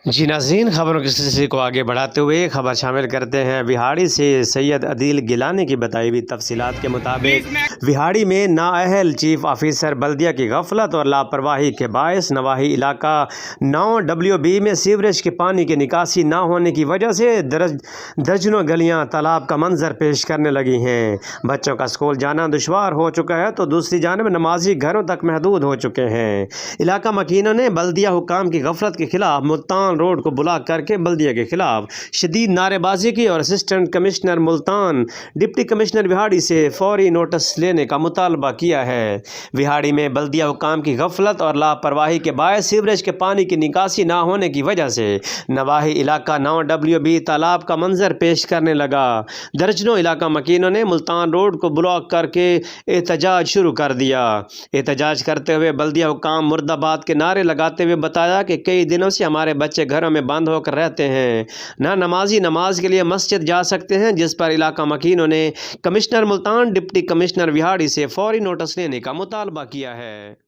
जी नाज़रीन, खबरों के सिलसिले को आगे बढ़ाते हुए खबर शामिल करते हैं। विहाड़ी से सैयद अदील गिलानी की बताई हुई तफसीलात के मुताबिक विहाड़ी में नाअहल चीफ ऑफिसर बल्दिया की गफलत और लापरवाही के बायस नवाही इलाका 9WB में सीवरेज के पानी की निकासी ना होने की वजह से दर्जनों गलियां तालाब का मंजर पेश करने लगी हैं। बच्चों का स्कूल जाना दुश्वार हो चुका है तो दूसरी जानब नमाजी घरों तक महदूद हो चुके हैं। इलाका मकीनों ने बल्दिया हुकाम की गफलत के खिलाफ मुल्तान रोड को ब्लॉक करके बल्दिया के खिलाफ शदीद नारेबाजी की और assistant commissioner Multan deputy commissioner Vehari से फौरी नोटिस लेने का मुतालबा किया है। विहाड़ी में बल्दिया हुकाम की गफलत और लापरवाही के बायस सीवरेज के पानी की निकासी ना होने की वजह से नवाही इलाका 9WB तालाब का मंजर पेश करने लगा। दर्जनों इलाका मकीनों ने मुल्तान रोड को ब्लॉक करके एहतजाज शुरू कर दिया। एहतजाज करते हुए बल्दिया हुकाम मुर्दाबाद के नारे लगाते हुए बताया कि कई दिनों से हमारे बच्चे घरों में बंद होकर रहते हैं, ना नमाजी नमाज के लिए मस्जिद जा सकते हैं, जिस पर इलाका मकीनों ने commissioner Multan deputy commissioner Vehari से फौरी नोटिस लेने का मुतालबा किया है।